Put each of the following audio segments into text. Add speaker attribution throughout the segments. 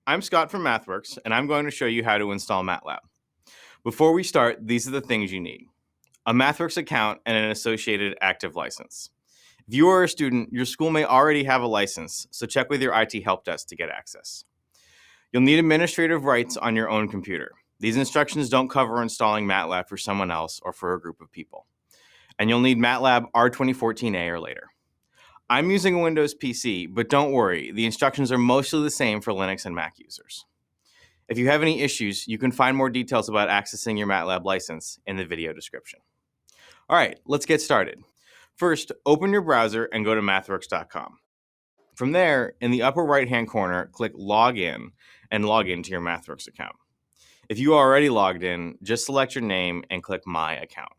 Speaker 1: I'm Scott from MathWorks, and I'm going to show you how to install Matlab. Before we start, these are the things you need: a MathWorks account and an associated active license. If you are a student, your school may already have a license, so check with your IT help desk to get access. You'll need administrative rights on your own computer. These instructions don't cover installing Matlab for someone else or for a group of people. And you'll need Matlab R2019a or later. I'm using a Windows PC, but don't worry, the instructions are mostly the same for Linux and Mac users. If you have any issues, you can find more details about accessing your Matlab license in the video description. All right, let's get started. First, open your browser and go to mathworks.com. From there, in the upper right-hand corner, click Login and log into your MathWorks account. If you are already logged in, just select your name and click My Account.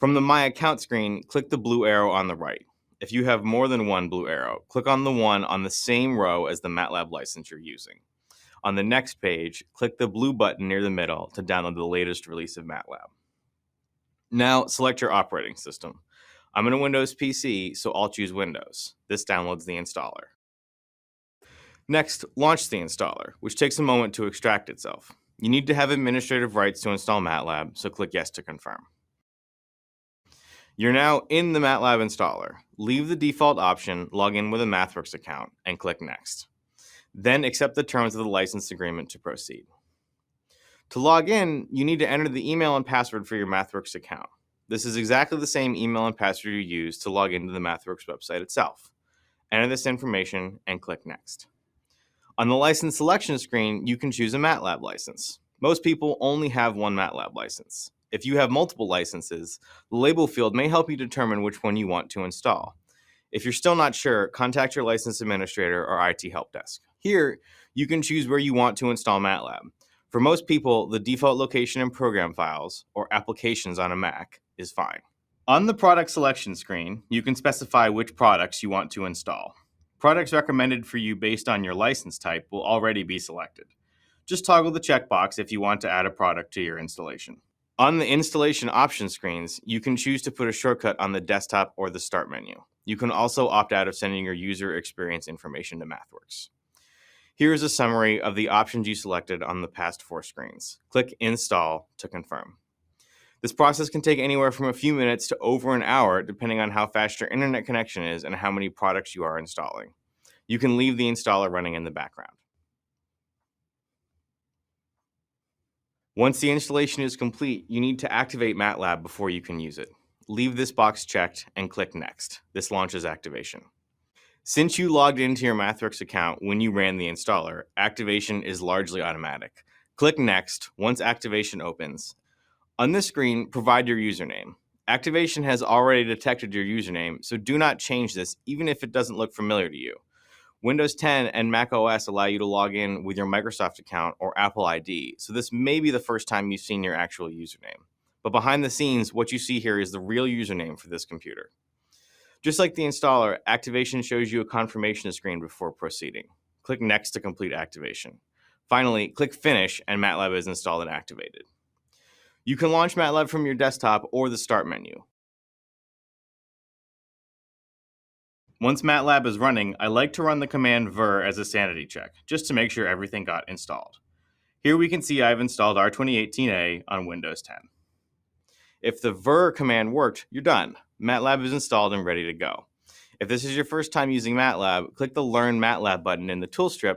Speaker 1: From the My Account screen, click the blue arrow on the right. If you have more than one blue arrow, click on the one on the same row as the Matlab license you're using. On the next page, click the blue button near the middle to download the latest release of Matlab. Now, select your operating system. I'm in a Windows PC, so I'll choose Windows. This downloads the installer. Next, launch the installer, which takes a moment to extract itself. You need to have administrative rights to install Matlab, so click Yes to confirm. You're now in the Matlab installer. Leave the default option, log in with a MathWorks account, and click Next. Then accept the terms of the license agreement to proceed. To log in, you need to enter the email and password for your MathWorks account. This is exactly the same email and password you use to log into the MathWorks website itself. Enter this information and click Next. On the license selection screen, you can choose a Matlab license. Most people only have one Matlab license. If you have multiple licenses, the label field may help you determine which one you want to install. If you're still not sure, contact your license administrator or IT help desk. Here, you can choose where you want to install Matlab. For most people, the default location in program files, or applications on a Mac, is fine. On the product selection screen, you can specify which products you want to install. Products recommended for you based on your license type will already be selected. Just toggle the checkbox if you want to add a product to your installation. On the installation option screens, you can choose to put a shortcut on the desktop or the start menu. You can also opt out of sending your user experience information to MathWorks. Here is a summary of the options you selected on the past 4 screens. Click Install to confirm. This process can take anywhere from a few minutes to over an hour, depending on how fast your internet connection is and how many products you are installing. You can leave the installer running in the background. Once the installation is complete, you need to activate Matlab before you can use it. Leave this box checked and click Next. This launches activation. Since you logged into your MathWorks account when you ran the installer, activation is largely automatic. Click Next once activation opens. On this screen, provide your username. Activation has already detected your username, so do not change this even if it doesn't look familiar to you. Windows 10 and Mac OS allow you to log in with your Microsoft account or Apple ID, so this may be the first time you've seen your actual username. But behind the scenes, what you see here is the real username for this computer. Just like the installer, activation shows you a confirmation screen before proceeding. Click Next to complete activation. Finally, click Finish and Matlab is installed and activated. You can launch Matlab from your desktop or the Start menu. Once Matlab is running, I like to run the command vir as a sanity check, just to make sure everything got installed. Here we can see I've installed R2018a on Windows 10. If the vir command worked, you're done. Matlab is installed and ready to go. If this is your first time using Matlab, click the Learn Matlab button in the tool strip